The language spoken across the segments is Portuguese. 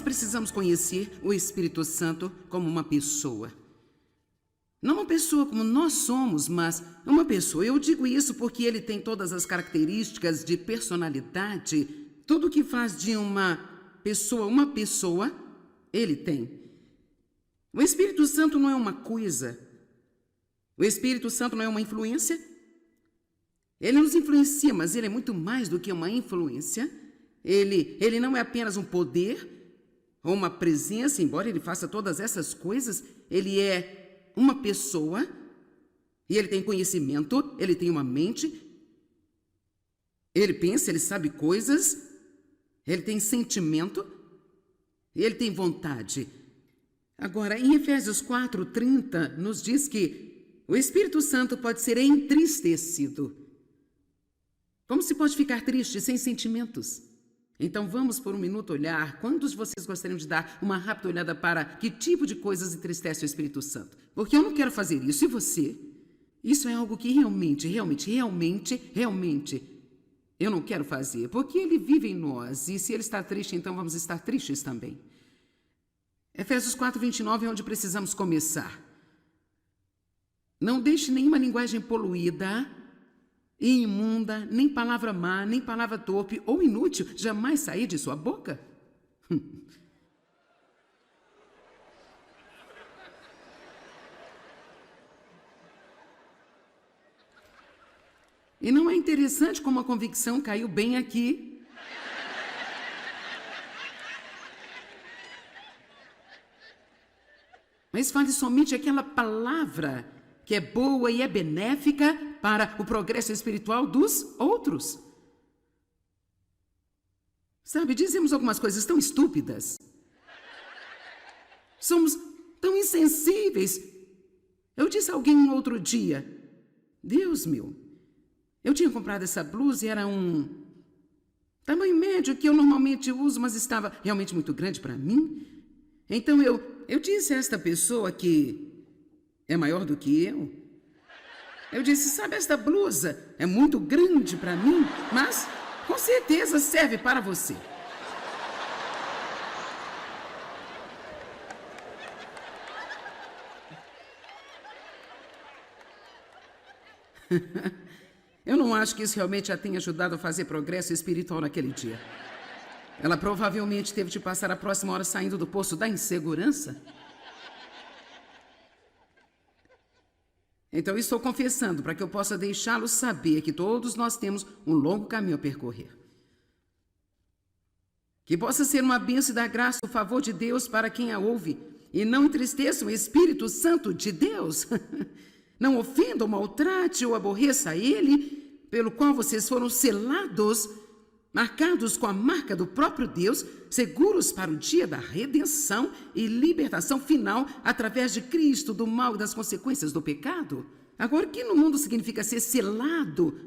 precisamos conhecer o Espírito Santo como uma pessoa. Não uma pessoa como nós somos, mas uma pessoa. Eu digo isso porque ele tem todas as características de personalidade. Tudo que faz de uma pessoa, ele tem. O Espírito Santo não é uma coisa. O Espírito Santo não é uma influência. Ele nos influencia, mas ele é muito mais do que uma influência. Ele não é apenas um poder ou uma presença, embora ele faça todas essas coisas. Ele é uma pessoa e ele tem conhecimento, ele tem uma mente. Ele pensa, ele sabe coisas, ele tem sentimento, ele tem vontade. Agora, em Efésios 4:30, nos diz que o Espírito Santo pode ser entristecido. Como se pode ficar triste sem sentimentos? Então vamos por um minuto olhar. Quantos de vocês gostariam de dar uma rápida olhada para que tipo de coisas entristece o Espírito Santo? Porque eu não quero fazer isso. E você? Isso é algo que realmente, eu não quero fazer. Porque ele vive em nós. E se ele está triste, então vamos estar tristes também. Efésios 4:29 é onde precisamos começar. Não deixe nenhuma linguagem poluída e imunda, nem palavra má, nem palavra torpe ou inútil jamais sair de sua boca. E não é interessante como a convicção caiu bem aqui? Mas fale somente aquela palavra que é boa e é benéfica para o progresso espiritual dos outros. Sabe, dizemos algumas coisas tão estúpidas. Somos tão insensíveis. Eu disse a alguém um outro dia, Deus meu, eu tinha comprado essa blusa e era um tamanho médio que eu normalmente uso, mas estava realmente muito grande para mim. Então eu disse a esta pessoa que é maior do que eu disse, sabe, esta blusa é muito grande para mim, mas com certeza serve para você. Eu não acho que isso realmente a tenha ajudado a fazer progresso espiritual naquele dia. Ela provavelmente teve de passar a próxima hora saindo do poço da insegurança. Então, estou confessando para que eu possa deixá-lo saber que todos nós temos um longo caminho a percorrer. Que possa ser uma bênção e dar graça o favor de Deus para quem a ouve. E não entristeça o Espírito Santo de Deus. Não ofenda ou maltrate ou aborreça ele, pelo qual vocês foram selados, marcados com a marca do próprio Deus, seguros para o dia da redenção e libertação final através de Cristo, do mal e das consequências do pecado. Agora, o que no mundo significa ser selado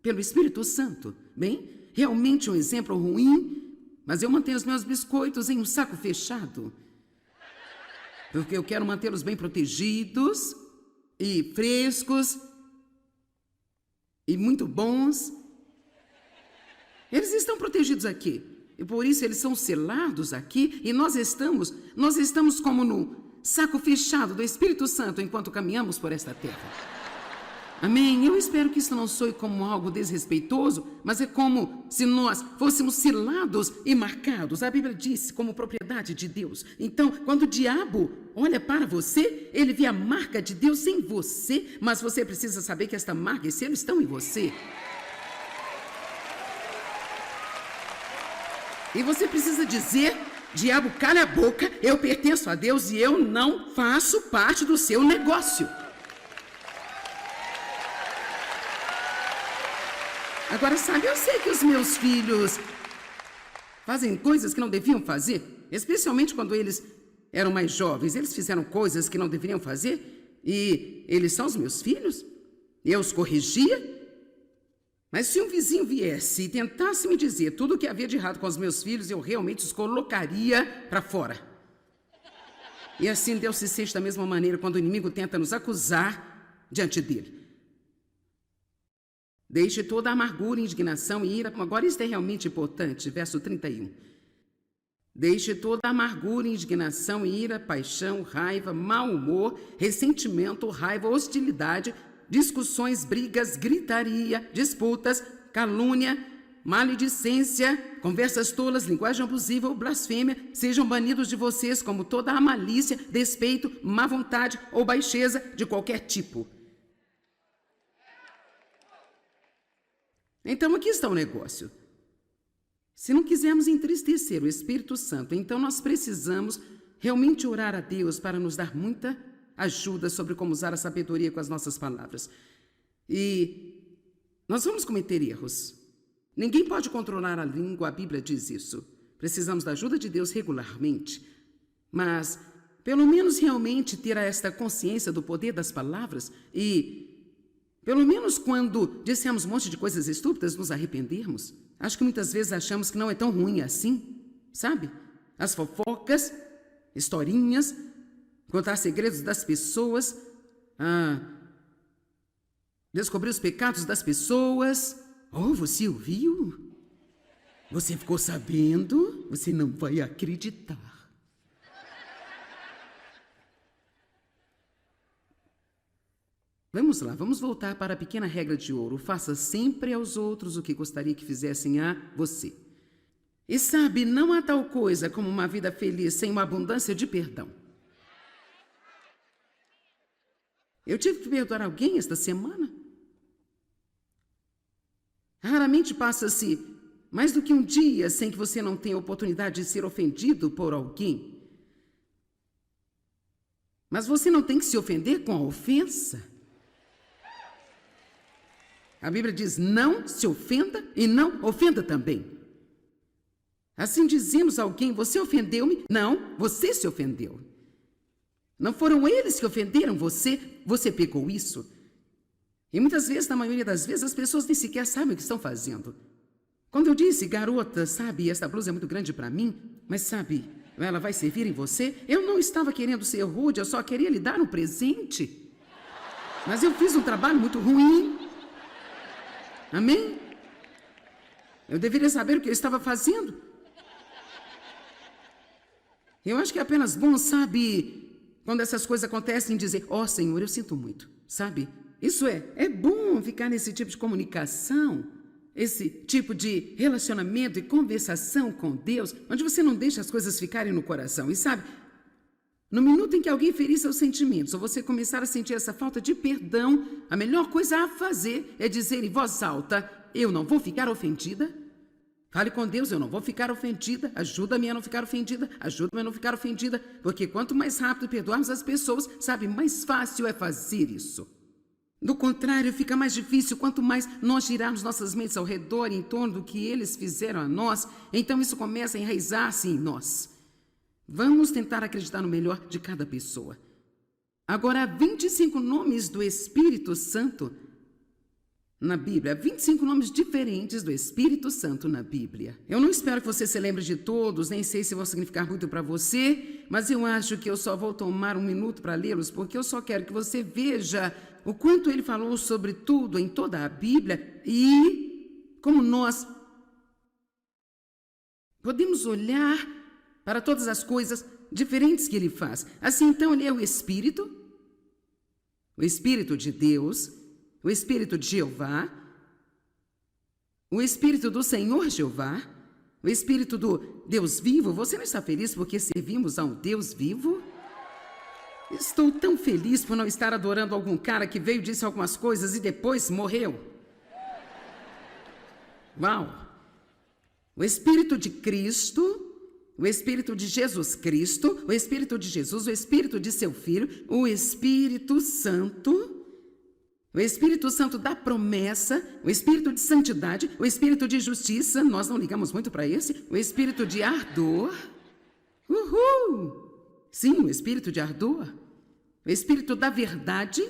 pelo Espírito Santo? Bem, realmente um exemplo ruim, mas eu mantenho os meus biscoitos em um saco fechado, porque eu quero mantê-los bem protegidos e frescos e muito bons. Eles estão protegidos aqui, e por isso eles são selados aqui, e nós estamos como no saco fechado do Espírito Santo enquanto caminhamos por esta terra. Amém? Eu espero que isso não soe como algo desrespeitoso, mas é como se nós fôssemos selados e marcados. A Bíblia diz como propriedade de Deus. Então, quando o diabo olha para você, ele vê a marca de Deus em você, mas você precisa saber que esta marca e selo estão em você. E você precisa dizer, diabo, cala a boca, eu pertenço a Deus e eu não faço parte do seu negócio. Agora, sabe, eu sei que os meus filhos fazem coisas que não deviam fazer, especialmente quando eles eram mais jovens. Eles fizeram coisas que não deveriam fazer e eles são os meus filhos. Eu os corrigia. Mas se um vizinho viesse e tentasse me dizer tudo o que havia de errado com os meus filhos, eu realmente os colocaria para fora. E assim Deus se sente da mesma maneira quando o inimigo tenta nos acusar diante dele. Deixe toda a amargura, indignação e ira. Agora isso é realmente importante, verso 31. Deixe toda amargura, indignação, ira, paixão, raiva, mau humor, ressentimento, raiva, hostilidade, discussões, brigas, gritaria, disputas, calúnia, maledicência, conversas tolas, linguagem abusiva ou blasfêmia, sejam banidos de vocês como toda a malícia, despeito, má vontade ou baixeza de qualquer tipo. Então aqui está o negócio. Se não quisermos entristecer o Espírito Santo, então nós precisamos realmente orar a Deus para nos dar muita ajuda sobre como usar a sabedoria com as nossas palavras. E nós vamos cometer erros. Ninguém pode controlar a língua, a Bíblia diz isso. Precisamos da ajuda de Deus regularmente. Mas, pelo menos realmente ter esta consciência do poder das palavras e, pelo menos quando dissemos um monte de coisas estúpidas, nos arrependermos. Acho que muitas vezes achamos que não é tão ruim assim, sabe? As fofocas, historinhas, contar segredos das pessoas, descobrir os pecados das pessoas. Oh, você ouviu? Você ficou sabendo? Você não vai acreditar. Vamos lá, vamos voltar para a pequena regra de ouro. Faça sempre aos outros o que gostaria que fizessem a você. E sabe, não há tal coisa como uma vida feliz sem uma abundância de perdão. Eu tive que perdoar alguém esta semana. Raramente passa-se mais do que um dia sem que você não tenha oportunidade de ser ofendido por alguém. Mas você não tem que se ofender com a ofensa. A Bíblia diz, não se ofenda e não ofenda também. Assim dizemos a alguém, você ofendeu-me? Não, você se ofendeu. Não foram eles que ofenderam você, você pegou isso. E muitas vezes, na maioria das vezes, as pessoas nem sequer sabem o que estão fazendo. Quando eu disse, garota, sabe, esta blusa é muito grande para mim, mas sabe, ela vai servir em você, eu não estava querendo ser rude, eu só queria lhe dar um presente. Mas eu fiz um trabalho muito ruim. Amém? Eu deveria saber o que eu estava fazendo. Eu acho que é apenas bom, sabe, quando essas coisas acontecem, dizer, ó Senhor, eu sinto muito, sabe? Isso é bom ficar nesse tipo de comunicação, esse tipo de relacionamento e conversação com Deus, onde você não deixa as coisas ficarem no coração. E sabe, no minuto em que alguém ferir seus sentimentos, ou você começar a sentir essa falta de perdão, a melhor coisa a fazer é dizer em voz alta, eu não vou ficar ofendida. Fale com Deus, eu não vou ficar ofendida, ajuda-me a não ficar ofendida, ajuda-me a não ficar ofendida, porque quanto mais rápido perdoarmos as pessoas, sabe, mais fácil é fazer isso. Do contrário, fica mais difícil quanto mais nós girarmos nossas mentes ao redor, em torno do que eles fizeram a nós, então isso começa a enraizar-se em nós. Vamos tentar acreditar no melhor de cada pessoa. Agora, há 25 nomes do Espírito Santo na Bíblia. 25 nomes diferentes do Espírito Santo na Bíblia. Eu não espero que você se lembre de todos, nem sei se vão significar muito para você, mas eu acho que eu só vou tomar um minuto para lê-los, porque eu só quero que você veja o quanto ele falou sobre tudo em toda a Bíblia e como nós podemos olhar para todas as coisas diferentes que ele faz. Assim, então, ele é o Espírito de Deus, o Espírito de Jeová, o Espírito do Senhor Jeová, o Espírito do Deus vivo. Você não está feliz porque servimos a um Deus vivo? Estou tão feliz por não estar adorando algum cara que veio, disse algumas coisas e depois morreu. Uau! O Espírito de Cristo, o Espírito de Jesus Cristo, o Espírito de Jesus, o Espírito de seu Filho, o Espírito Santo da promessa, o Espírito de santidade, o Espírito de justiça, nós não ligamos muito para esse, o Espírito de ardor, sim, o Espírito de ardor, o Espírito da verdade.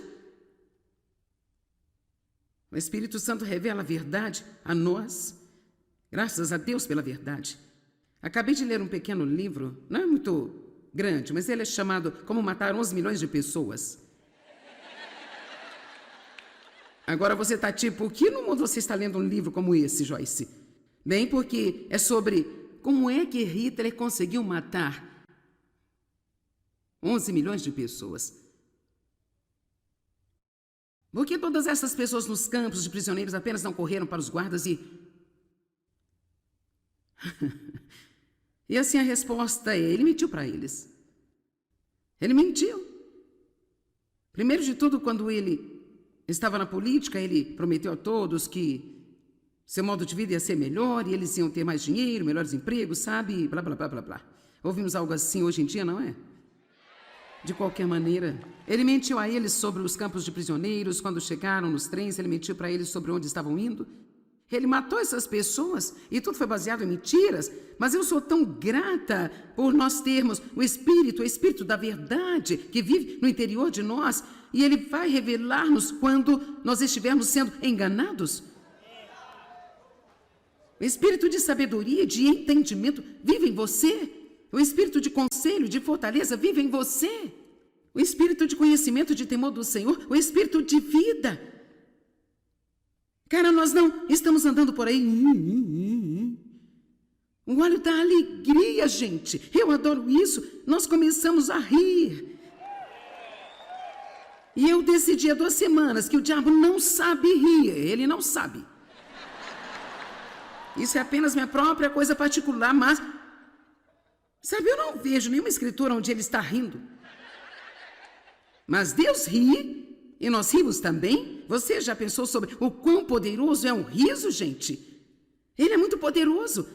O Espírito Santo revela a verdade a nós, graças a Deus pela verdade. Acabei de ler um pequeno livro, não é muito grande, mas ele é chamado Como Matar 11 Milhões de Pessoas. Agora você está tipo, que no mundo você está lendo um livro como esse, Joyce? Bem, porque é sobre como é que Hitler conseguiu matar 11 milhões de pessoas? Por que todas essas pessoas nos campos de prisioneiros apenas não correram para os guardas e... E assim a resposta é, ele mentiu para eles. Ele mentiu. Primeiro de tudo, quando ele estava na política, ele prometeu a todos que seu modo de vida ia ser melhor e eles iam ter mais dinheiro, melhores empregos, sabe? Blá, blá, blá, blá, blá. Ouvimos algo assim hoje em dia, não é? De qualquer maneira, ele mentiu a eles sobre os campos de prisioneiros. Quando chegaram nos trens, ele mentiu para eles sobre onde estavam indo. Ele matou essas pessoas e tudo foi baseado em mentiras. Mas eu sou tão grata por nós termos o Espírito da verdade que vive no interior de nós. E ele vai revelar-nos quando nós estivermos sendo enganados. O Espírito de sabedoria, de entendimento vive em você. O Espírito de conselho, de fortaleza vive em você. O Espírito de conhecimento, de temor do Senhor, o Espírito de vida. Cara, nós não estamos andando por aí. O óleo da alegria, gente. Eu adoro isso. Nós começamos a rir. E eu decidi há 2 semanas que o diabo não sabe rir. Ele não sabe. Isso é apenas minha própria coisa particular, mas... Sabe, eu não vejo nenhuma escritura onde ele está rindo. Mas Deus ri. E nós rimos também. Você já pensou sobre o quão poderoso é um riso, gente? Ele é muito poderoso.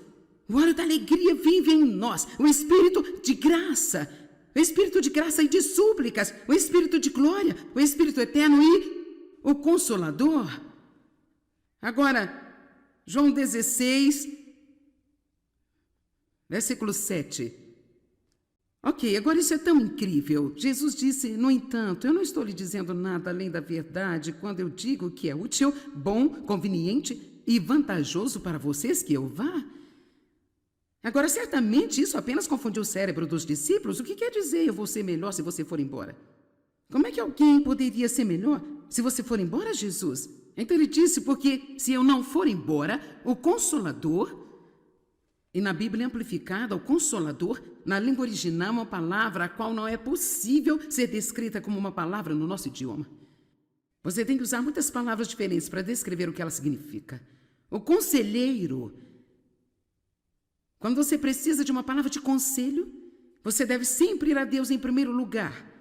O óleo da alegria vive em nós. O Espírito de graça. O Espírito de graça e de súplicas. O Espírito de glória. O Espírito eterno e o Consolador. Agora, João 16, versículo 7. Ok, agora isso é tão incrível. Jesus disse, no entanto, eu não estou lhe dizendo nada além da verdade quando eu digo que é útil, bom, conveniente e vantajoso para vocês que eu vá. Agora, certamente isso apenas confundiu o cérebro dos discípulos. O que quer dizer eu vou ser melhor se você for embora? Como é que alguém poderia ser melhor se você for embora, Jesus? Então ele disse, porque se eu não for embora, o Consolador... E na Bíblia amplificada, o Consolador, na língua original, é uma palavra a qual não é possível ser descrita como uma palavra no nosso idioma. Você tem que usar muitas palavras diferentes para descrever o que ela significa. O conselheiro. Quando você precisa de uma palavra de conselho, você deve sempre ir a Deus em primeiro lugar.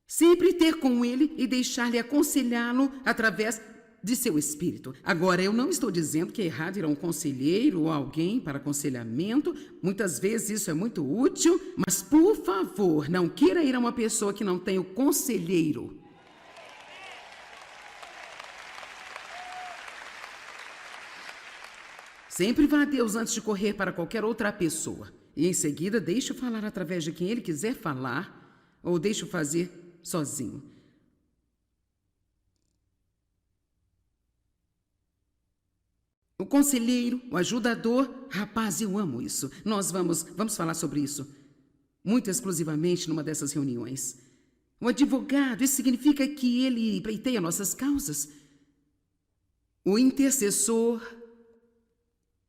Sempre ter com Ele e deixar-lhe aconselhá-lo através de seu espírito. Agora, eu não estou dizendo que é errado ir a um conselheiro ou alguém para aconselhamento. Muitas vezes isso é muito útil, mas, por favor, não queira ir a uma pessoa que não tem o conselheiro. Sempre vá a Deus antes de correr para qualquer outra pessoa. E, em seguida, deixe-o falar através de quem ele quiser falar ou deixe-o fazer sozinho. O conselheiro, o ajudador, rapaz, eu amo isso. Nós vamos falar sobre isso muito exclusivamente numa dessas reuniões. O advogado, isso significa que ele pleiteia nossas causas. O intercessor,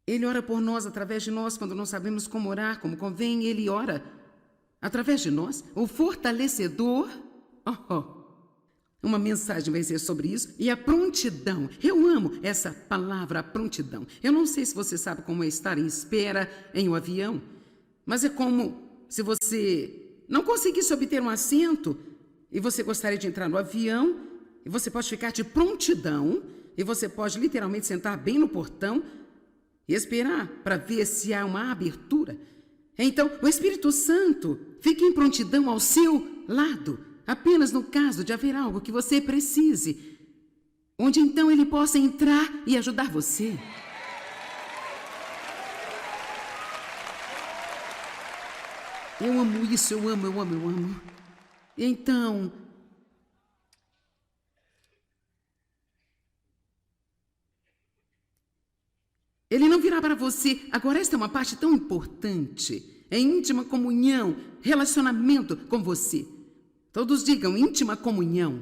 ele ora por nós, através de nós, quando não sabemos como orar, como convém, ele ora através de nós. O fortalecedor, uma mensagem vai ser sobre isso. E a prontidão. Eu amo essa palavra, prontidão. Eu não sei se você sabe como é estar em espera em um avião, mas é como se você não conseguisse obter um assento e você gostaria de entrar no avião, e você pode ficar de prontidão, e você pode literalmente sentar bem no portão e esperar para ver se há uma abertura. Então, o Espírito Santo fica em prontidão ao seu lado, apenas no caso de haver algo que você precise, onde então ele possa entrar e ajudar você. Eu amo isso, eu amo. Então, ele não virá para você. Agora, esta é uma parte tão importante. É íntima comunhão, relacionamento com você. Todos digam, íntima comunhão.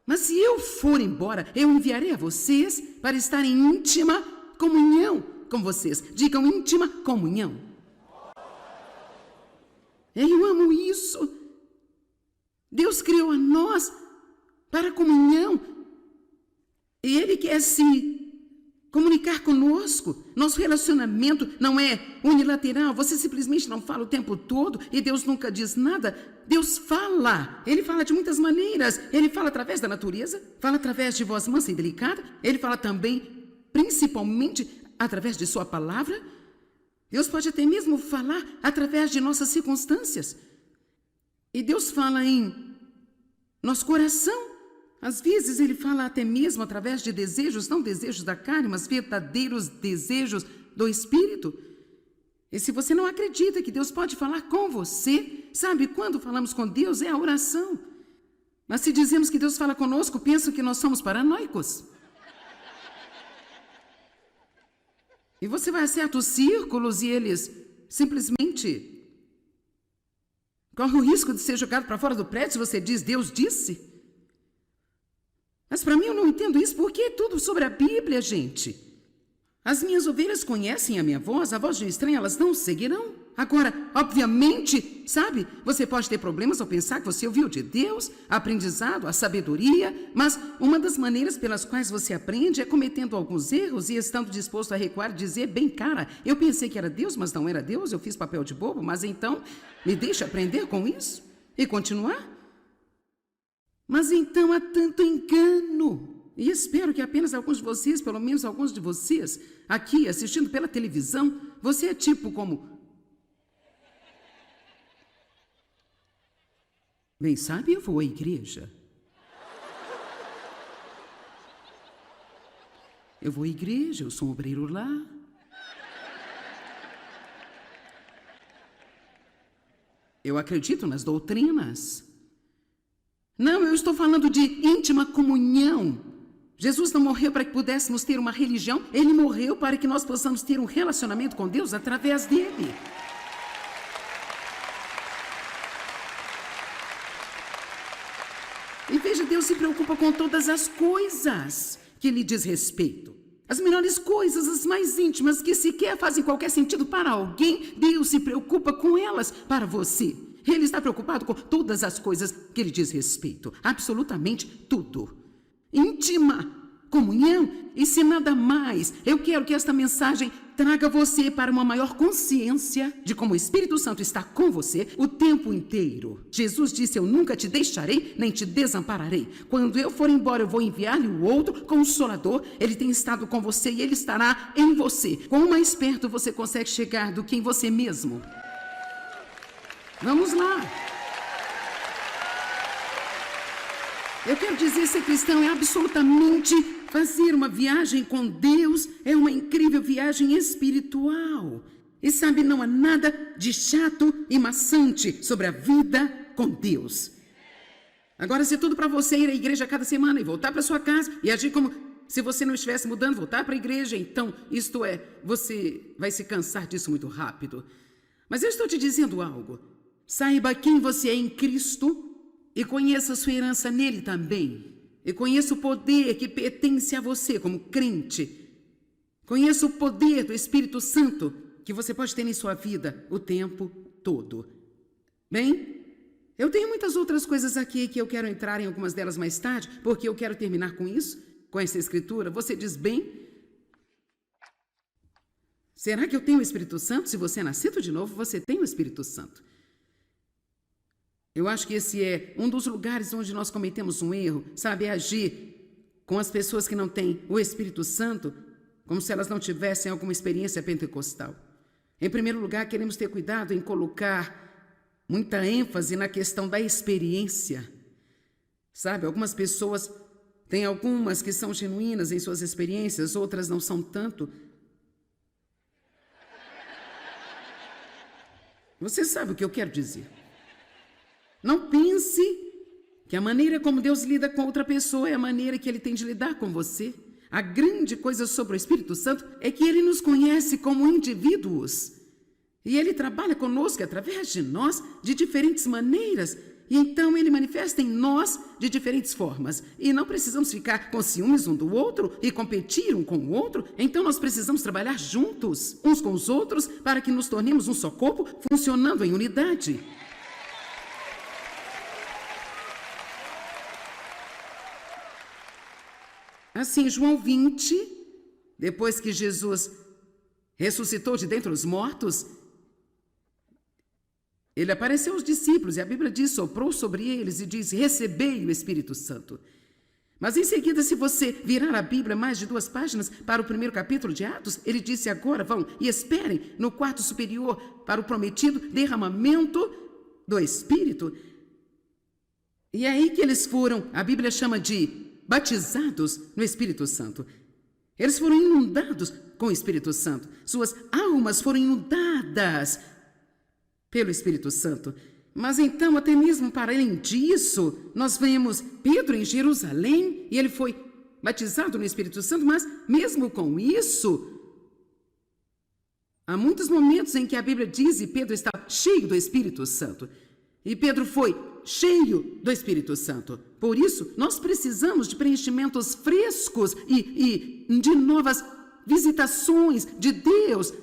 Mas se eu for embora, eu enviarei a vocês para estar em íntima comunhão com vocês. Digam íntima comunhão. Eu amo isso. Deus criou a nós para a comunhão. E Ele quer se comunicar conosco. Nosso relacionamento não é unilateral. Você simplesmente não fala o tempo todo e Deus nunca diz nada. Deus fala. Ele fala de muitas maneiras. Ele fala através da natureza, fala através de voz mansa e delicada. Ele fala também, principalmente, através de sua palavra. Deus pode até mesmo falar através de nossas circunstâncias. E Deus fala em nosso coração. Às vezes Ele fala até mesmo através de desejos, não desejos da carne, mas verdadeiros desejos do Espírito. E se você não acredita que Deus pode falar com você, sabe, quando falamos com Deus é a oração. Mas se dizemos que Deus fala conosco, penso que nós somos paranoicos. E você vai a certos círculos e eles simplesmente correm o risco de ser jogado para fora do prédio se você diz, Deus disse. Mas para mim eu não entendo isso, porque é tudo sobre a Bíblia, gente. As minhas ovelhas conhecem a minha voz, a voz de um estranho elas não seguirão. Agora, obviamente, sabe, você pode ter problemas ao pensar que você ouviu de Deus, aprendizado, a sabedoria, mas uma das maneiras pelas quais você aprende é cometendo alguns erros e estando disposto a recuar e dizer, bem, cara, eu pensei que era Deus, mas não era Deus, eu fiz papel de bobo, mas então me deixa aprender com isso e continuar? Mas então há tanto engano. E espero que apenas alguns de vocês, pelo menos alguns de vocês, aqui assistindo pela televisão, você é tipo como... Bem, sabe, eu vou à igreja. Eu vou à igreja, eu sou um obreiro lá. Eu acredito nas doutrinas. Não, eu estou falando de íntima comunhão. Jesus não morreu para que pudéssemos ter uma religião, Ele morreu para que nós possamos ter um relacionamento com Deus através dele. E veja, Deus se preocupa com todas as coisas que lhe diz respeito. As menores coisas, as mais íntimas, que sequer fazem qualquer sentido para alguém, Deus se preocupa com elas para você. Ele está preocupado com todas as coisas que lhe diz respeito. Absolutamente tudo. Íntima comunhão e se nada mais. Eu quero que esta mensagem traga você para uma maior consciência de como o Espírito Santo está com você o tempo inteiro. Jesus disse, eu nunca te deixarei, nem te desampararei. Quando eu for embora, eu vou enviar-lhe o outro Consolador. Ele tem estado com você e ele estará em você. Quão mais perto você consegue chegar do que em você mesmo? Vamos lá. Eu quero dizer, ser cristão é absolutamente fazer uma viagem com Deus, é uma incrível viagem espiritual. E sabe, não há nada de chato e maçante sobre a vida com Deus. Agora, se é tudo para você ir à igreja cada semana e voltar para sua casa e agir como se você não estivesse mudando, voltar para a igreja, então, isto é, você vai se cansar disso muito rápido. Mas eu estou te dizendo algo. Saiba quem você é em Cristo e conheça a sua herança nele também. E conheça o poder que pertence a você como crente. Conheça o poder do Espírito Santo que você pode ter em sua vida o tempo todo. Bem, eu tenho muitas outras coisas aqui que eu quero entrar em algumas delas mais tarde, porque eu quero terminar com isso, com essa escritura. Você diz, bem, será que eu tenho o Espírito Santo? Se você é nascido de novo, você tem o Espírito Santo. Eu acho que esse é um dos lugares onde nós cometemos um erro, sabe? É agir com as pessoas que não têm o Espírito Santo como se elas não tivessem alguma experiência pentecostal. Em primeiro lugar, queremos ter cuidado em colocar muita ênfase na questão da experiência. Sabe, algumas pessoas têm algumas que são genuínas em suas experiências, outras não são tanto. Você sabe o que eu quero dizer. Não pense que a maneira como Deus lida com outra pessoa é a maneira que Ele tem de lidar com você. A grande coisa sobre o Espírito Santo é que Ele nos conhece como indivíduos. E Ele trabalha conosco através de nós de diferentes maneiras. E então ele manifesta em nós de diferentes formas. E não precisamos ficar com ciúmes um do outro e competir um com o outro. Então nós precisamos trabalhar juntos, uns com os outros, para que nos tornemos um só corpo, funcionando em unidade. Assim, João 20, depois que Jesus ressuscitou de dentre os mortos, ele apareceu aos discípulos e a Bíblia diz, soprou sobre eles e diz, recebei o Espírito Santo. Mas em seguida, se você virar a Bíblia mais de 2 páginas para o 1º capítulo de Atos, ele disse, agora vão e esperem no quarto superior para o prometido derramamento do Espírito. E é aí que eles foram, a Bíblia chama de batizados no Espírito Santo. Eles foram inundados com o Espírito Santo. Suas almas foram inundadas pelo Espírito Santo. Mas então, até mesmo para além disso, nós vemos Pedro em Jerusalém e ele foi batizado no Espírito Santo, mas mesmo com isso, há muitos momentos em que a Bíblia diz e Pedro está cheio do Espírito Santo. E Pedro foi cheio do Espírito Santo. Por isso, nós precisamos de preenchimentos frescos e de novas visitações de Deus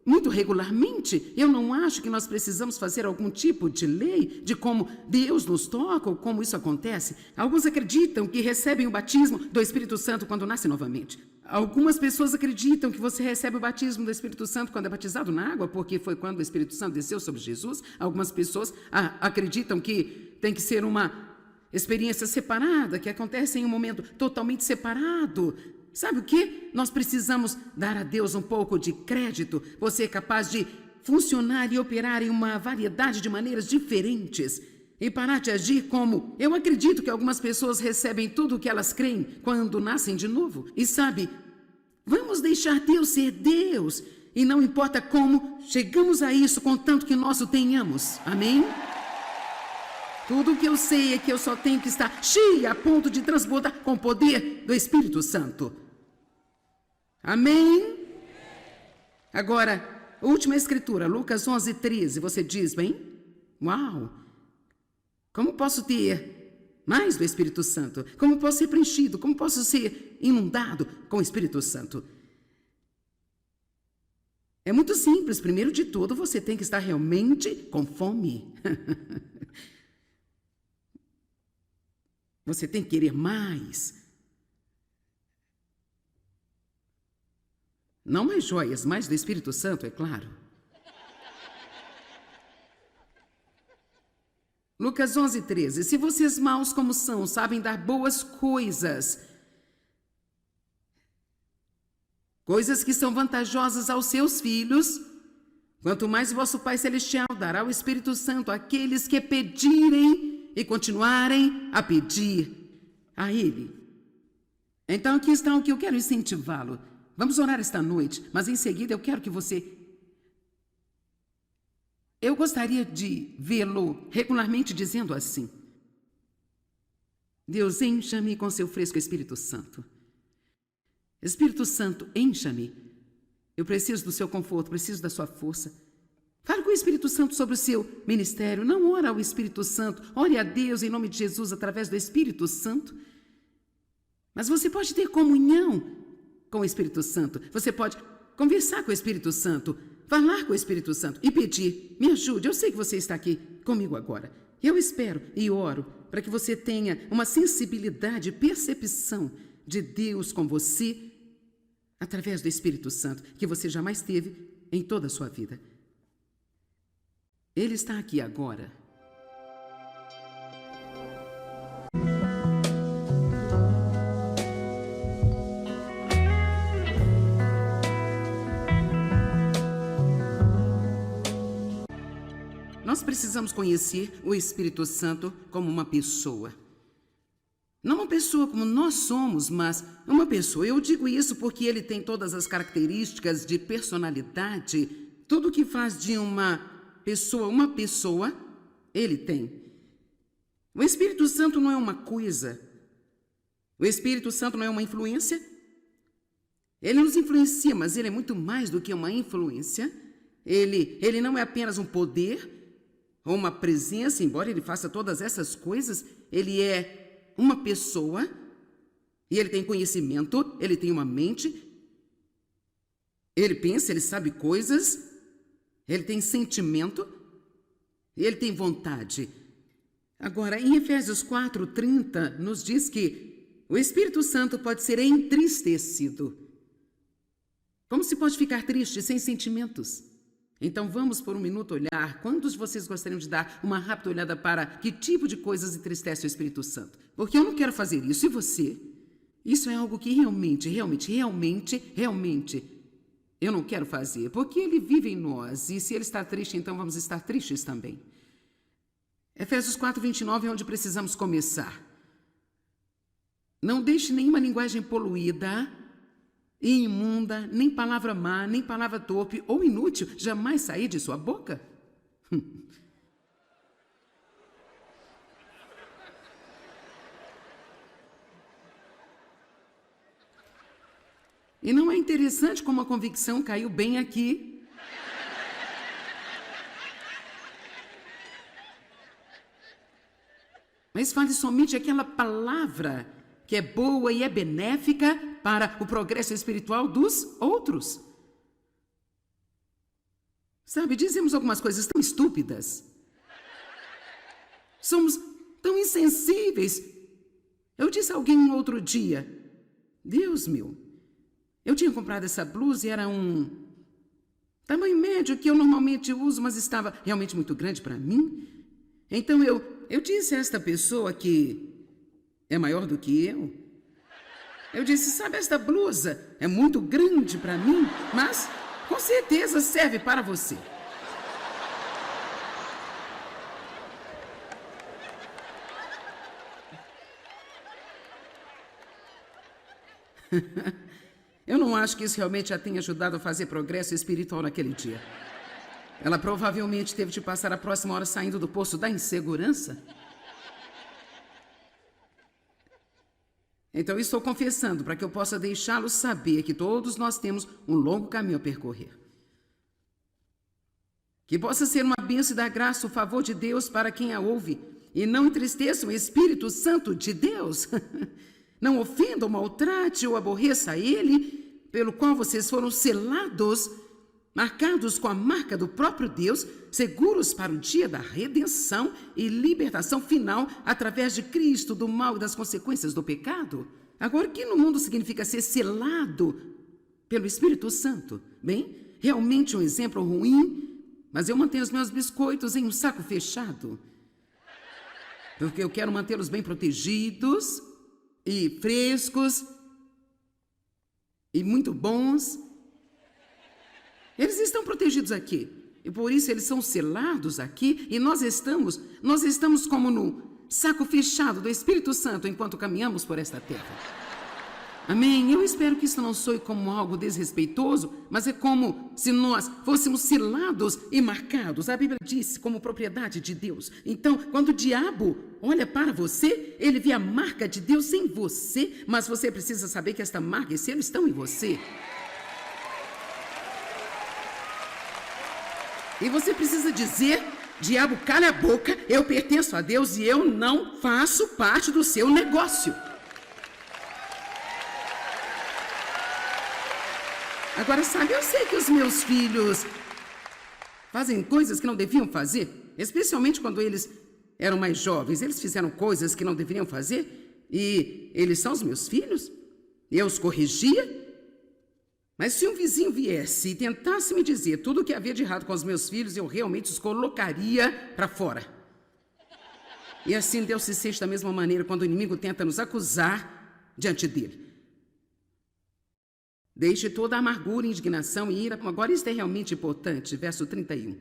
muito regularmente. Eu não acho que nós precisamos fazer algum tipo de lei de como Deus nos toca ou como isso acontece. Alguns acreditam que recebem o batismo do Espírito Santo quando nascem novamente. Algumas pessoas acreditam que você recebe o batismo do Espírito Santo quando é batizado na água, porque foi quando o Espírito Santo desceu sobre Jesus. Algumas pessoas acreditam que tem que ser uma experiência separada, que acontece em um momento totalmente separado. Sabe o que? Nós precisamos dar a Deus um pouco de crédito. Você é capaz de funcionar e operar em uma variedade de maneiras diferentes e parar de agir como... Eu acredito que algumas pessoas recebem tudo o que elas creem quando nascem de novo. E sabe, vamos deixar Deus ser Deus. E não importa como chegamos a isso, contanto que nós o tenhamos. Amém? Tudo o que eu sei é que eu só tenho que estar cheia a ponto de transbordar com o poder do Espírito Santo. Amém? Agora, a última escritura, Lucas 11:13, você diz, bem? Uau! Como posso ter mais do Espírito Santo? Como posso ser preenchido? Como posso ser inundado com o Espírito Santo? É muito simples. Primeiro de tudo, você tem que estar realmente com fome. Você tem que querer mais. Não mais joias, mais do Espírito Santo, é claro. Lucas 11:13. Se vocês maus como são, sabem dar boas coisas, coisas que são vantajosas aos seus filhos, quanto mais vosso Pai Celestial dará o Espírito Santo àqueles que pedirem e continuarem a pedir a Ele. Então aqui está o que eu quero incentivá-lo. Vamos orar esta noite, mas em seguida eu quero que você... Eu gostaria de vê-lo regularmente dizendo assim: Deus, encha-me com seu fresco Espírito Santo. Espírito Santo, encha-me. Eu preciso do seu conforto, preciso da sua força. Fale com o Espírito Santo sobre o seu ministério. Não ore ao Espírito Santo. Ore a Deus em nome de Jesus através do Espírito Santo. Mas você pode ter comunhão com o Espírito Santo. Você pode conversar com o Espírito Santo, falar com o Espírito Santo e pedir, me ajude, eu sei que você está aqui comigo agora. Eu espero e oro para que você tenha uma sensibilidade e percepção de Deus com você através do Espírito Santo, que você jamais teve em toda a sua vida. Ele está aqui agora. Nós precisamos conhecer o Espírito Santo como uma pessoa. Não uma pessoa como nós somos, mas uma pessoa. Eu digo isso porque ele tem todas as características de personalidade. Tudo que faz de uma pessoa, ele tem. O Espírito Santo não é uma coisa. O Espírito Santo não é uma influência. Ele nos influencia, mas ele é muito mais do que uma influência. Ele não é apenas um poder. ou uma presença, embora ele faça todas essas coisas, ele é uma pessoa, e ele tem conhecimento, ele tem uma mente, ele pensa, ele sabe coisas, ele tem sentimento, e ele tem vontade. Agora, em Efésios 4:30, nos diz que o Espírito Santo pode ser entristecido. Como se pode ficar triste sem sentimentos? Então vamos por um minuto olhar. Quantos de vocês gostariam de dar uma rápida olhada para que tipo de coisas entristece o Espírito Santo? Porque eu não quero fazer isso. E você? Isso é algo que realmente eu não quero fazer. Porque ele vive em nós. E se ele está triste, então vamos estar tristes também. Efésios 4:29 é onde precisamos começar. Não deixe nenhuma linguagem poluída e imunda, nem palavra má, nem palavra torpe ou inútil jamais sair de sua boca. E não é interessante como a convicção caiu bem aqui? Mas fale somente aquela palavra que é boa e é benéfica para o progresso espiritual dos outros. Sabe, dizemos algumas coisas tão estúpidas. Somos tão insensíveis. Eu disse a alguém um outro dia, Deus meu, eu tinha comprado essa blusa e era um tamanho médio que eu normalmente uso, mas estava realmente muito grande para mim. Então eu disse a esta pessoa que é maior do que eu disse, sabe, esta blusa é muito grande para mim, mas com certeza serve para você. Eu não acho que isso realmente a tenha ajudado a fazer progresso espiritual naquele dia. Ela provavelmente teve de passar a próxima hora saindo do poço da insegurança. Então, estou confessando para que eu possa deixá-lo saber que todos nós temos um longo caminho a percorrer. Que possa ser uma bênção e dar graça, o favor de Deus para quem a ouve, e não entristeça o Espírito Santo de Deus. Não ofenda ou maltrate ou aborreça ele, pelo qual vocês foram selados, marcados com a marca do próprio Deus, seguros para o dia da redenção e libertação final através de Cristo, do mal e das consequências do pecado. Agora, o que no mundo significa ser selado pelo Espírito Santo? Bem, realmente um exemplo ruim, mas eu mantenho os meus biscoitos em um saco fechado, porque eu quero mantê-los bem protegidos e frescos e muito bons. Eles estão protegidos aqui, e por isso eles são selados aqui, e nós estamos como no saco fechado do Espírito Santo enquanto caminhamos por esta terra. Amém? Eu espero que isso não soe como algo desrespeitoso, mas é como se nós fôssemos selados e marcados. A Bíblia diz como propriedade de Deus. Então, quando o diabo olha para você, ele vê a marca de Deus em você, mas você precisa saber que esta marca e selo estão em você. E você precisa dizer, diabo, cala a boca, eu pertenço a Deus e eu não faço parte do seu negócio. Agora, sabe, eu sei que os meus filhos fazem coisas que não deviam fazer, especialmente quando eles eram mais jovens. Eles fizeram coisas que não deveriam fazer e eles são os meus filhos. Eu os corrigia. Mas se um vizinho viesse e tentasse me dizer tudo o que havia de errado com os meus filhos, eu realmente os colocaria para fora. E assim Deus se sente da mesma maneira quando o inimigo tenta nos acusar diante dele. Deixe toda a amargura, indignação e ira. Agora isso é realmente importante, verso 31.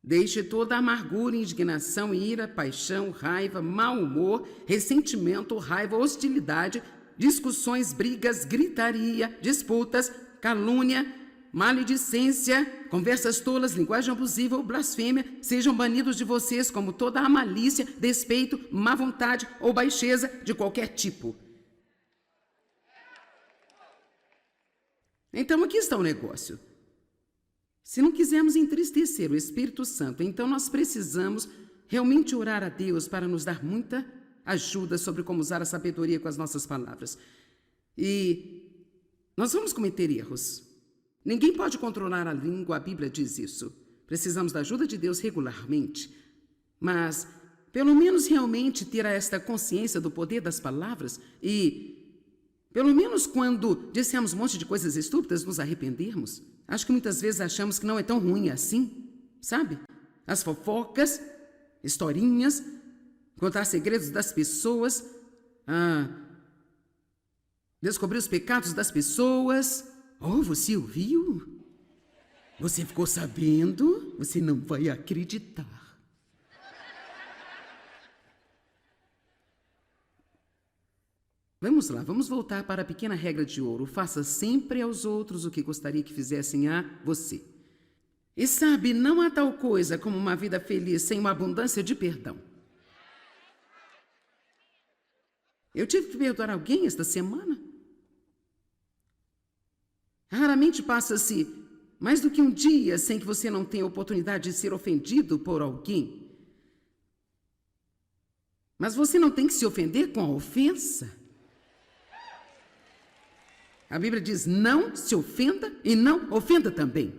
Deixe toda a amargura, indignação, ira, paixão, raiva, mau humor, ressentimento, raiva, hostilidade, discussões, brigas, gritaria, disputas, calúnia, maledicência, conversas tolas, linguagem abusiva ou blasfêmia, sejam banidos de vocês como toda a malícia, despeito, má vontade ou baixeza de qualquer tipo. Então aqui está o negócio. Se não quisermos entristecer o Espírito Santo, então nós precisamos realmente orar a Deus para nos dar muita ajuda sobre como usar a sabedoria com as nossas palavras. E nós vamos cometer erros. Ninguém pode controlar a língua, a Bíblia diz isso. Precisamos da ajuda de Deus regularmente. Mas, pelo menos realmente ter esta consciência do poder das palavras e, pelo menos quando dissemos um monte de coisas estúpidas, nos arrependermos. Acho que muitas vezes achamos que não é tão ruim assim, sabe? As fofocas, historinhas, contar segredos das pessoas, descobrir os pecados das pessoas. Oh, você ouviu? Você ficou sabendo? Você não vai acreditar. Vamos lá, vamos voltar para a pequena regra de ouro. Faça sempre aos outros o que gostaria que fizessem a você. E sabe, não há tal coisa como uma vida feliz sem uma abundância de perdão. Eu tive que perdoar alguém esta semana. Raramente passa-se mais do que um dia sem que você não tenha a oportunidade de ser ofendido por alguém. Mas você não tem que se ofender com a ofensa. A Bíblia diz, não se ofenda e não ofenda também.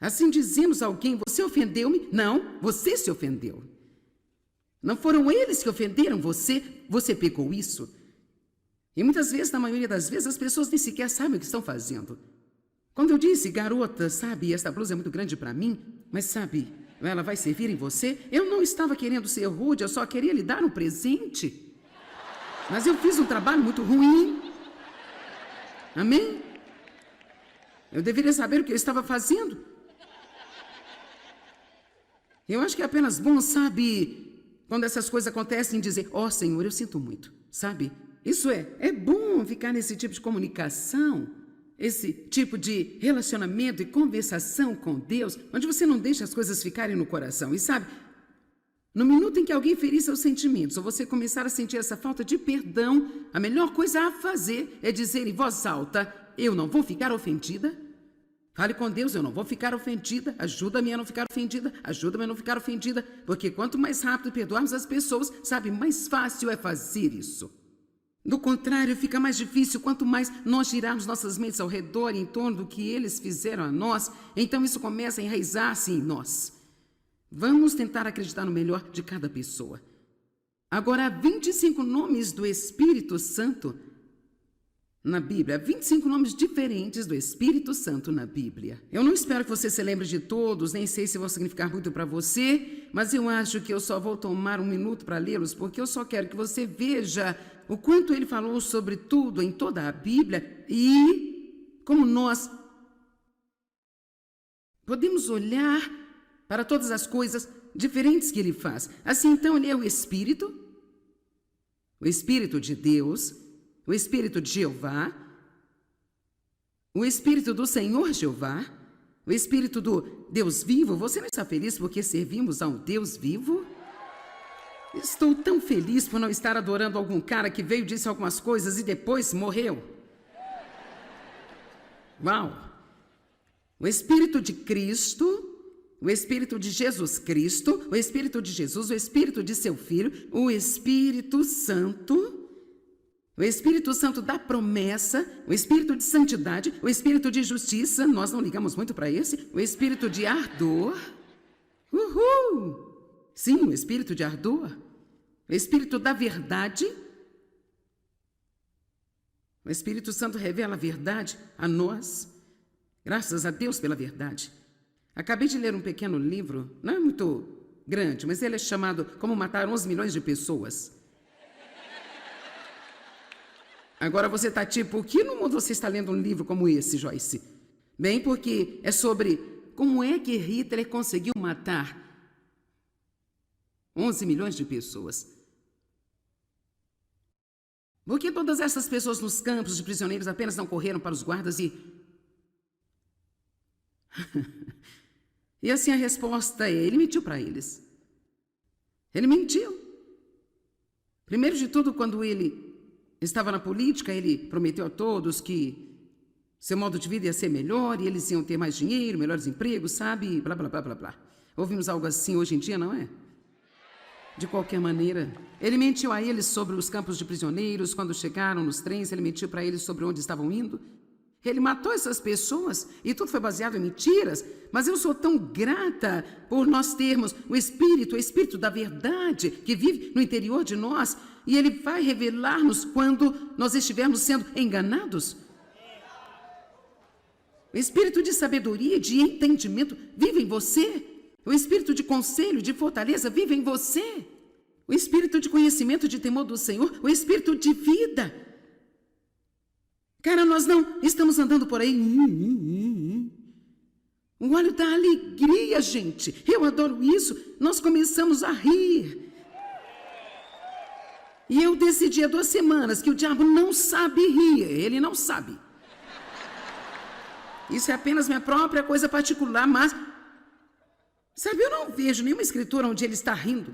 Assim dizemos a alguém, você ofendeu-me? Não, você se ofendeu. Não foram eles que ofenderam você, você pegou isso. E muitas vezes, na maioria das vezes, as pessoas nem sequer sabem o que estão fazendo. Quando eu disse, garota, sabe, esta blusa é muito grande para mim, mas sabe, ela vai servir em você, eu não estava querendo ser rude, eu só queria lhe dar um presente. Mas eu fiz um trabalho muito ruim. Amém? Eu deveria saber o que eu estava fazendo. Eu acho que é apenas bom, sabe, quando essas coisas acontecem, dizer, ó Senhor, eu sinto muito, sabe? Isso é bom ficar nesse tipo de comunicação, esse tipo de relacionamento e conversação com Deus, onde você não deixa as coisas ficarem no coração. E sabe, no minuto em que alguém ferir seus sentimentos, ou você começar a sentir essa falta de perdão, a melhor coisa a fazer é dizer em voz alta, eu não vou ficar ofendida. Fale com Deus, eu não vou ficar ofendida, ajuda-me a não ficar ofendida, ajuda-me a não ficar ofendida, porque quanto mais rápido perdoarmos as pessoas, sabe, mais fácil é fazer isso. Do contrário, fica mais difícil quanto mais nós girarmos nossas mentes ao redor e em torno do que eles fizeram a nós, então isso começa a enraizar-se em nós. Vamos tentar acreditar no melhor de cada pessoa. Agora, há 25 nomes do Espírito Santo na Bíblia, 25 nomes diferentes do Espírito Santo na Bíblia. Eu não espero que você se lembre de todos, nem sei se vão significar muito para você, mas eu acho que eu só vou tomar um minuto para lê-los, porque eu só quero que você veja o quanto ele falou sobre tudo em toda a Bíblia e como nós podemos olhar para todas as coisas diferentes que ele faz. Assim, então, ele é o Espírito de Deus, o Espírito de Jeová, o Espírito do Senhor Jeová, o Espírito do Deus vivo. Você não está feliz porque servimos a um Deus vivo? Estou tão feliz por não estar adorando algum cara que veio, disse algumas coisas e depois morreu. Uau! O Espírito de Cristo, o Espírito de Jesus Cristo, o Espírito de Jesus, o Espírito de seu Filho, o Espírito Santo da promessa, o Espírito de santidade, o Espírito de justiça, nós não ligamos muito para esse, o Espírito de ardor, sim, o Espírito de ardor, o Espírito da verdade. O Espírito Santo revela a verdade a nós, graças a Deus pela verdade. Acabei de ler um pequeno livro, não é muito grande, mas ele é chamado Como Matar 11 Milhões de Pessoas. Agora você está tipo, que no mundo você está lendo um livro como esse, Joyce? Bem, porque é sobre como é que Hitler conseguiu matar 11 milhões de pessoas. Por que todas essas pessoas nos campos de prisioneiros apenas não correram para os guardas e... E assim a resposta é, ele mentiu para eles. Ele mentiu. Primeiro de tudo, quando ele estava na política, ele prometeu a todos que Seu modo de vida ia ser melhor e eles iam ter mais dinheiro, melhores empregos, sabe? Blá, blá, blá, blá, blá. Ouvimos algo assim hoje em dia, não é? De qualquer maneira, ele mentiu a eles sobre os campos de prisioneiros. Quando chegaram nos trens, ele mentiu para eles sobre onde estavam indo. Ele matou essas pessoas e tudo foi baseado em mentiras. Mas eu sou tão grata por nós termos o Espírito da verdade que vive no interior de nós. E ele vai revelar-nos quando nós estivermos sendo enganados. O Espírito de sabedoria, de entendimento vive em você. O Espírito de conselho, de fortaleza vive em você. O Espírito de conhecimento, de temor do Senhor, o Espírito de vida. Cara, nós não estamos andando por aí. O óleo da alegria, gente. Eu adoro isso. Nós começamos a rir. E eu decidi há 2 semanas que o diabo não sabe rir. Ele não sabe. Isso é apenas minha própria coisa particular, mas... Sabe, eu não vejo nenhuma escritura onde ele está rindo.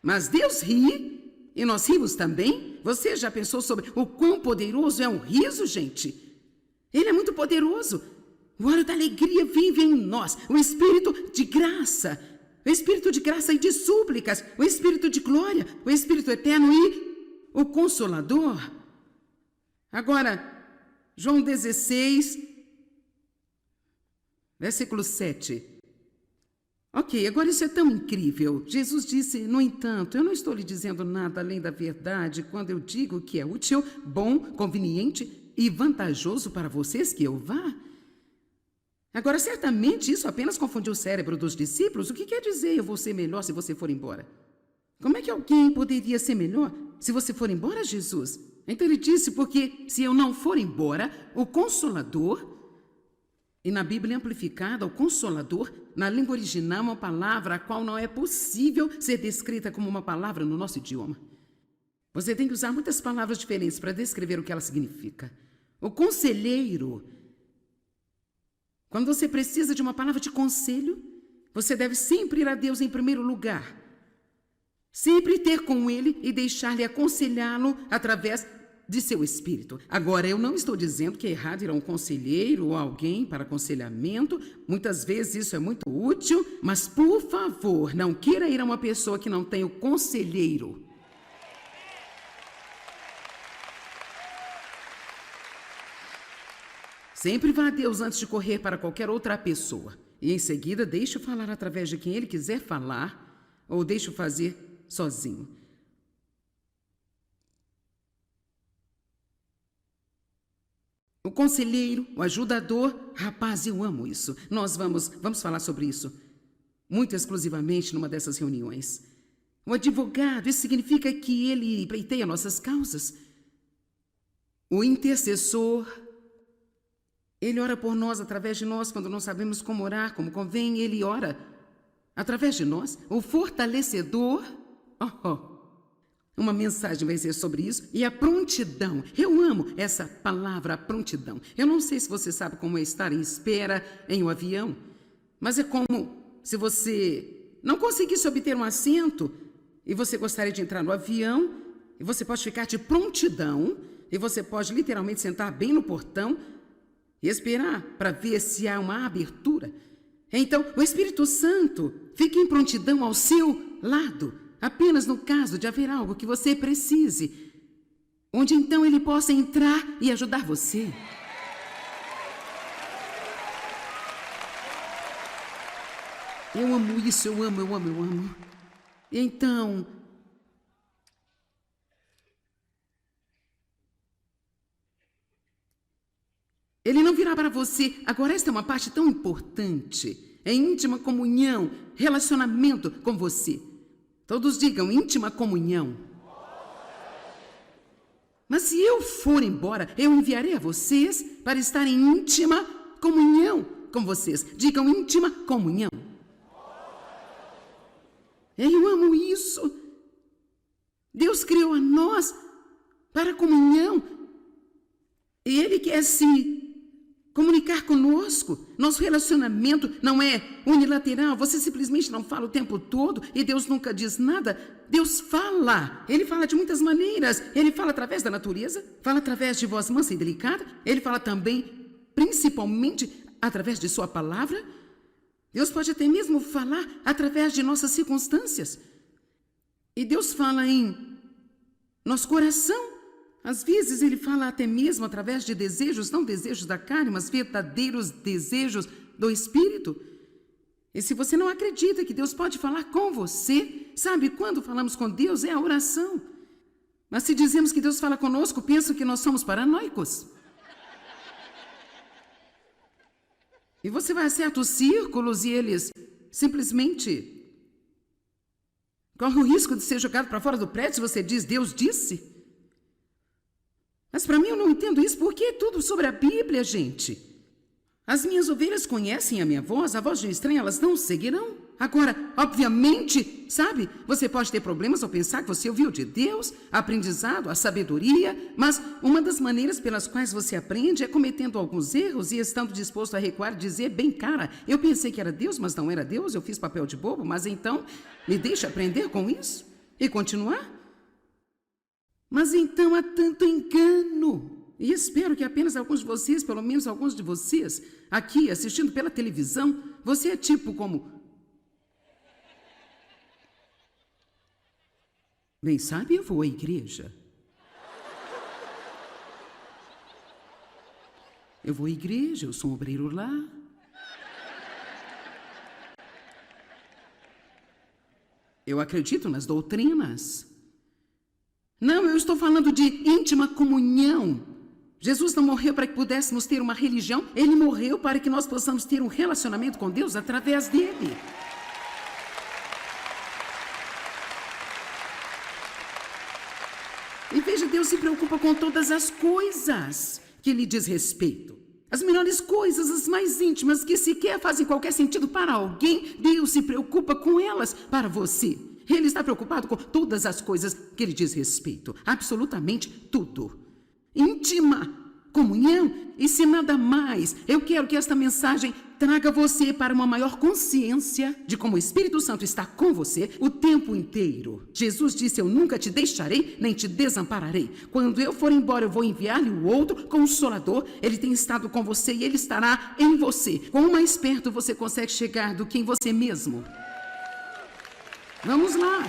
Mas Deus ri e nós rimos também. Você já pensou sobre o quão poderoso é um riso, gente? Ele é muito poderoso. O óleo da alegria vive em nós. O Espírito de graça. O Espírito de graça e de súplicas. O Espírito de glória. O Espírito eterno e o Consolador. Agora, João 16, versículo 7. Ok, agora isso é tão incrível. Jesus disse, no entanto, eu não estou lhe dizendo nada além da verdade quando eu digo que é útil, bom, conveniente e vantajoso para vocês que eu vá. Agora, certamente isso apenas confundiu o cérebro dos discípulos. O que quer dizer eu vou ser melhor se você for embora? Como é que alguém poderia ser melhor se você for embora, Jesus? Então ele disse, porque se eu não for embora, o Consolador... E na Bíblia amplificada, o Consolador, na língua original, é uma palavra a qual não é possível ser descrita como uma palavra no nosso idioma. Você tem que usar muitas palavras diferentes para descrever o que ela significa. O conselheiro. Quando você precisa de uma palavra de conselho, você deve sempre ir a Deus em primeiro lugar. Sempre ter com Ele e deixar-lhe aconselhá-lo através de seu espírito. Agora, eu não estou dizendo que é errado ir a um conselheiro ou alguém para aconselhamento. Muitas vezes isso é muito útil, mas, por favor, não queira ir a uma pessoa que não tem o conselheiro. Sempre vá a Deus antes de correr para qualquer outra pessoa. E, em seguida, deixe-o falar através de quem Ele quiser falar ou deixe-o fazer sozinho. O conselheiro, o ajudador, rapaz, eu amo isso. Nós vamos falar sobre isso muito exclusivamente numa dessas reuniões. O advogado, isso significa que ele pleiteia nossas causas. O intercessor, ele ora por nós, através de nós, quando não sabemos como orar, como convém, ele ora através de nós. O fortalecedor, uma mensagem vai ser sobre isso. E a prontidão. Eu amo essa palavra, prontidão. Eu não sei se você sabe como é estar em espera em um avião, mas é como se você não conseguisse obter um assento e você gostaria de entrar no avião, e você pode ficar de prontidão, e você pode literalmente sentar bem no portão e esperar para ver se há uma abertura. Então, o Espírito Santo fica em prontidão ao seu lado, apenas no caso de haver algo que você precise, onde então ele possa entrar e ajudar você. Eu amo isso, eu amo. Então, ele não virá para você. Agora, esta é uma parte tão importante. É íntima comunhão, relacionamento com você. Todos digam íntima comunhão. Mas se eu for embora, eu enviarei a vocês para estar em íntima comunhão com vocês. Digam íntima comunhão. Eu amo isso. Deus criou a nós para comunhão. E Ele quer se comunicar conosco. Nosso relacionamento não é unilateral. Você simplesmente não fala o tempo todo e Deus nunca diz nada. Deus fala. Ele fala de muitas maneiras. Ele fala através da natureza, fala através de voz mansa e delicada. Ele fala também, principalmente, através de sua palavra. Deus pode até mesmo falar através de nossas circunstâncias. E Deus fala em nosso coração. Às vezes ele fala até mesmo através de desejos, não desejos da carne, mas verdadeiros desejos do Espírito. E se você não acredita que Deus pode falar com você, sabe, quando falamos com Deus é a oração. Mas se dizemos que Deus fala conosco, pensam que nós somos paranoicos. E você vai a certos círculos e eles simplesmente correm o risco de ser jogado para fora do prédio se você diz, Deus disse. Mas para mim eu não entendo isso, porque é tudo sobre a Bíblia, gente. As minhas ovelhas conhecem a minha voz, a voz de um estranho elas não seguirão. Agora, obviamente, sabe, você pode ter problemas ao pensar que você ouviu de Deus, aprendizado, a sabedoria, mas uma das maneiras pelas quais você aprende é cometendo alguns erros e estando disposto a recuar e dizer, bem, cara, eu pensei que era Deus, mas não era Deus, eu fiz papel de bobo, mas então me deixa aprender com isso e continuar? Mas então há tanto engano. E espero que apenas alguns de vocês, pelo menos alguns de vocês, aqui assistindo pela televisão, você é tipo como... Bem, sabe, eu vou à igreja. Eu vou à igreja, eu sou um obreiro lá. Eu acredito nas doutrinas. Não, eu estou falando de íntima comunhão. Jesus não morreu para que pudéssemos ter uma religião, ele morreu para que nós possamos ter um relacionamento com Deus através dele. E veja, Deus se preocupa com todas as coisas que lhe diz respeito. As menores coisas, as mais íntimas, que sequer fazem qualquer sentido para alguém, Deus se preocupa com elas para você. Ele está preocupado com todas as coisas que lhe diz respeito. Absolutamente tudo. Íntima, comunhão e se nada mais. Eu quero que esta mensagem traga você para uma maior consciência de como o Espírito Santo está com você o tempo inteiro. Jesus disse, eu nunca te deixarei, nem te desampararei. Quando eu for embora, eu vou enviar-lhe o outro Consolador. Ele tem estado com você e ele estará em você. Quão mais perto você consegue chegar do que em você mesmo? Vamos lá.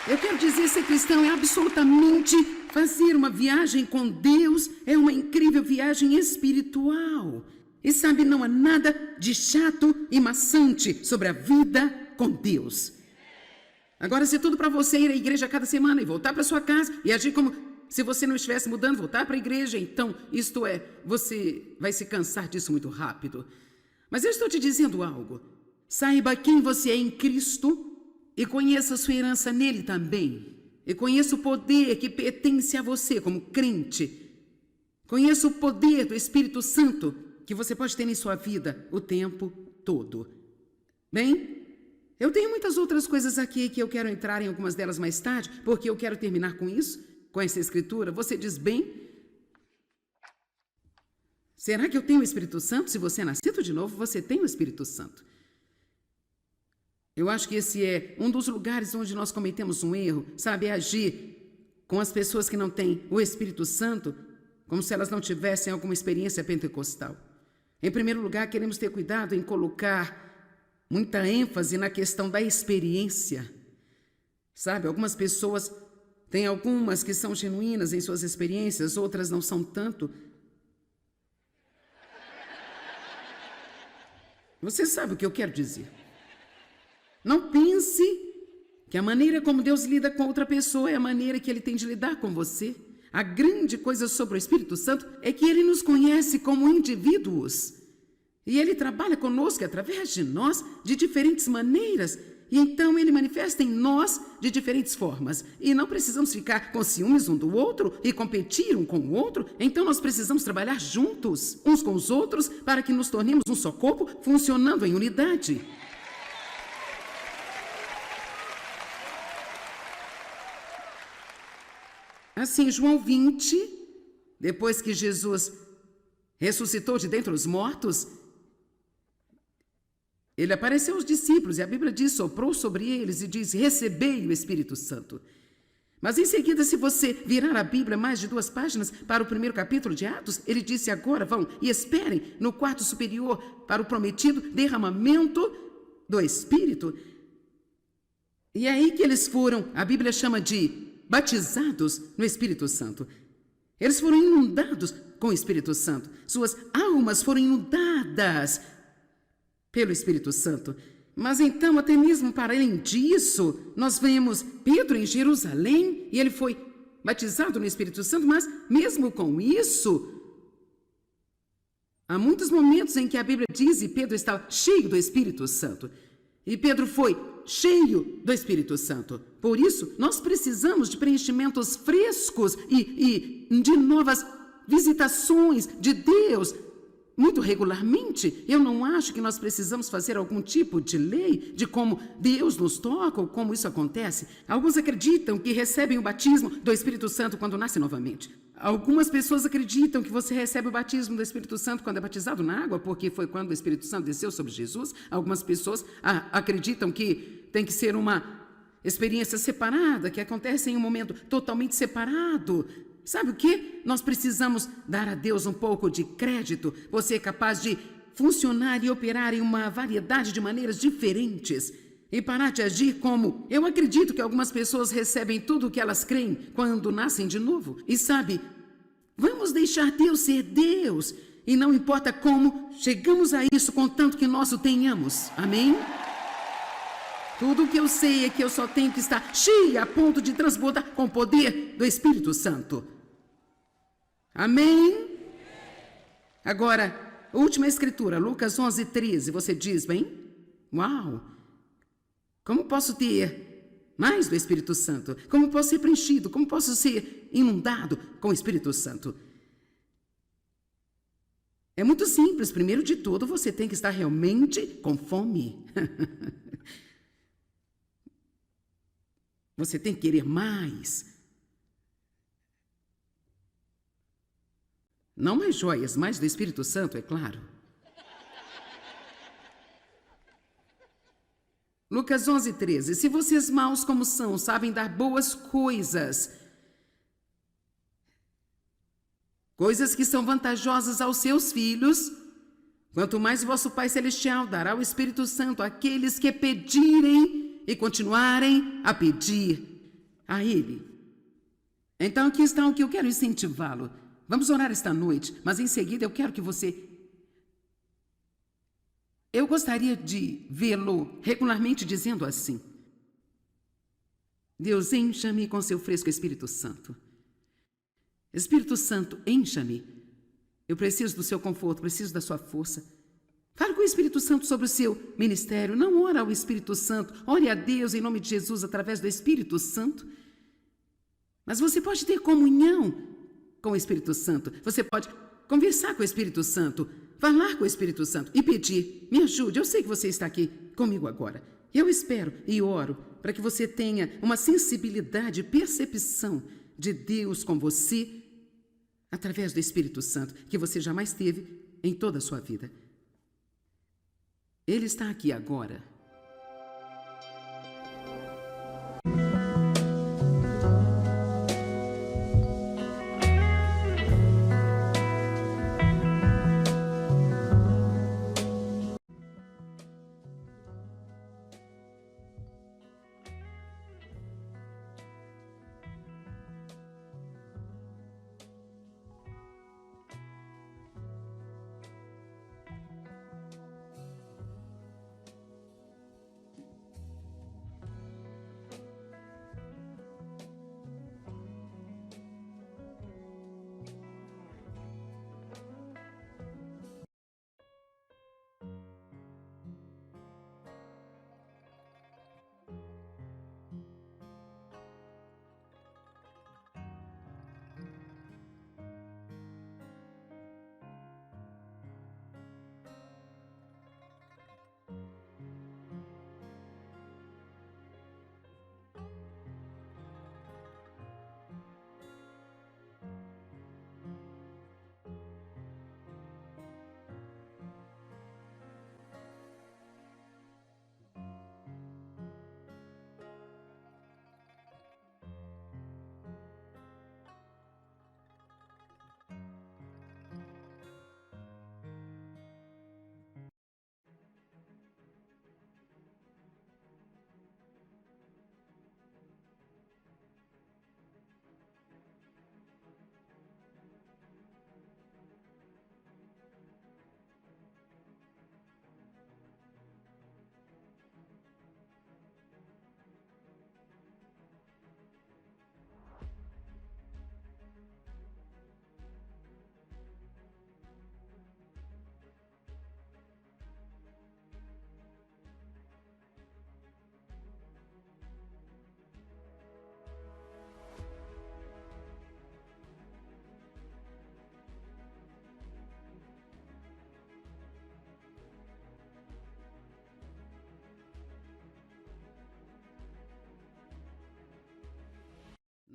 Eu quero dizer, ser cristão é absolutamente fazer uma viagem com Deus, é uma incrível viagem espiritual. E sabe, não há nada de chato e maçante sobre a vida com Deus. Agora, se tudo para você ir à igreja cada semana e voltar para sua casa e agir como se você não estivesse mudando, voltar para a igreja, então, isto é, você vai se cansar disso muito rápido. Mas eu estou te dizendo algo. Saiba quem você é em Cristo e conheça a sua herança nele também. E conheça o poder que pertence a você como crente. Conheça o poder do Espírito Santo que você pode ter em sua vida o tempo todo. Bem, eu tenho muitas outras coisas aqui que eu quero entrar em algumas delas mais tarde, porque eu quero terminar com isso, com essa escritura. Você diz, bem, será que eu tenho o Espírito Santo? Se você é nascido de novo, você tem o Espírito Santo. Eu acho que esse é um dos lugares onde nós cometemos um erro, sabe? Agir com as pessoas que não têm o Espírito Santo como se elas não tivessem alguma experiência pentecostal. Em primeiro lugar, queremos ter cuidado em colocar muita ênfase na questão da experiência. Sabe, algumas pessoas têm algumas que são genuínas em suas experiências, outras não são tanto. Você sabe o que eu quero dizer. Não pense que a maneira como Deus lida com outra pessoa é a maneira que Ele tem de lidar com você. A grande coisa sobre o Espírito Santo é que Ele nos conhece como indivíduos. E Ele trabalha conosco através de nós de diferentes maneiras. E então Ele manifesta em nós de diferentes formas. E não precisamos ficar com ciúmes um do outro e competir um com o outro. Então nós precisamos trabalhar juntos, uns com os outros, para que nos tornemos um só corpo, funcionando em unidade. Assim, João 20, Depois que Jesus ressuscitou de dentre os mortos, ele apareceu aos discípulos e a Bíblia diz, soprou sobre eles e diz, recebei o Espírito Santo. Mas em seguida, se você virar a Bíblia mais de 2 páginas para o primeiro capítulo de Atos, ele disse, agora vão e esperem no quarto superior para o prometido derramamento do Espírito. E é aí que eles foram, a Bíblia chama de batizados no Espírito Santo. Eles foram inundados com o Espírito Santo. Suas almas foram inundadas pelo Espírito Santo. Mas então, até mesmo para além disso, nós vemos Pedro em Jerusalém e ele foi batizado no Espírito Santo, mas mesmo com isso, há muitos momentos em que a Bíblia diz e Pedro estava cheio do Espírito Santo. E Pedro foi cheio do Espírito Santo. Por isso, nós precisamos de preenchimentos frescos e de novas visitações de Deus muito regularmente. Eu não acho que nós precisamos fazer algum tipo de lei de como Deus nos toca ou como isso acontece. Alguns acreditam que recebem o batismo do Espírito Santo quando nascem novamente. Algumas pessoas acreditam que você recebe o batismo do Espírito Santo quando é batizado na água, porque foi quando o Espírito Santo desceu sobre Jesus. Algumas pessoas acreditam que tem que ser uma experiência separada, que acontece em um momento totalmente separado. Sabe o que? Nós precisamos dar a Deus um pouco de crédito. Você é capaz de funcionar e operar em uma variedade de maneiras diferentes e parar de agir como... Eu acredito que algumas pessoas recebem tudo o que elas creem quando nascem de novo. E sabe, vamos deixar Deus ser Deus. E não importa como chegamos a isso, contanto que nós o tenhamos. Amém? Tudo o que eu sei é que eu só tenho que estar cheia a ponto de transbordar com o poder do Espírito Santo. Amém? Agora, última escritura, Lucas 11:13. Você diz, bem? Uau! Como posso ter mais do Espírito Santo? Como posso ser preenchido? Como posso ser inundado com o Espírito Santo? É muito simples. Primeiro de tudo, você tem que estar realmente com fome. Você tem que querer mais. Não mais joias, mais do Espírito Santo, é claro. Lucas 11:13. Se vocês maus como são, sabem dar boas coisas, coisas que são vantajosas aos seus filhos, quanto mais vosso Pai Celestial dará o Espírito Santo àqueles que pedirem e continuarem a pedir a Ele. Então aqui está o que eu quero incentivá-lo. Vamos orar esta noite, mas em seguida eu quero que você... Eu gostaria de vê-lo regularmente dizendo assim: Deus, encha-me com seu fresco Espírito Santo. Espírito Santo, encha-me. Eu preciso do seu conforto, preciso da sua força. Fale com o Espírito Santo sobre o seu ministério. Não ora ao Espírito Santo. Ore a Deus em nome de Jesus através do Espírito Santo. Mas você pode ter comunhão com o Espírito Santo. Você pode conversar com o Espírito Santo, falar com o Espírito Santo e pedir, me ajude, eu sei que você está aqui comigo agora. Eu espero e oro para que você tenha uma sensibilidade e percepção de Deus com você através do Espírito Santo, que você jamais teve em toda a sua vida. Ele está aqui agora.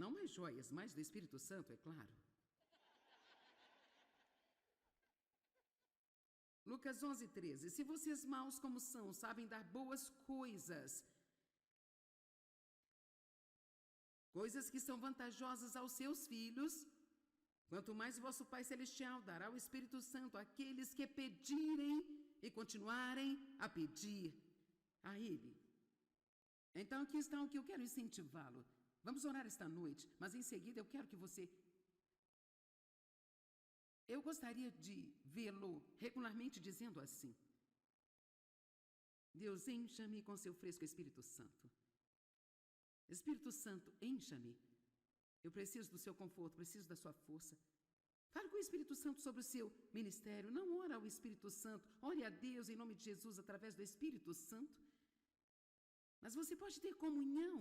Não mais joias, mas do Espírito Santo, é claro. Lucas 11:13. Se vocês maus como são, sabem dar boas coisas, coisas que são vantajosas aos seus filhos, quanto mais vosso Pai Celestial dará o Espírito Santo àqueles que pedirem e continuarem a pedir a Ele. Então aqui está o que eu quero incentivá-lo. Vamos orar esta noite, mas em seguida eu quero que você... Eu gostaria de vê-lo regularmente dizendo assim: Deus, encha-me com seu fresco Espírito Santo. Espírito Santo, encha-me. Eu preciso do seu conforto, preciso da sua força. Fale com o Espírito Santo sobre o seu ministério. Não ora ao Espírito Santo. Ore a Deus em nome de Jesus através do Espírito Santo. Mas você pode ter comunhão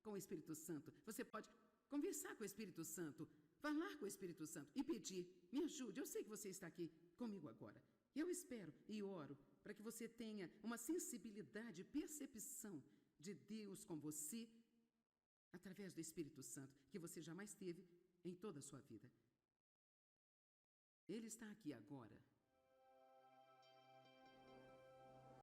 com o Espírito Santo. Você pode conversar com o Espírito Santo, falar com o Espírito Santo e pedir: me ajude, eu sei que você está aqui comigo agora. Eu espero e oro para que você tenha uma sensibilidade, percepção de Deus com você através do Espírito Santo, que você jamais teve em toda a sua vida. Ele está aqui agora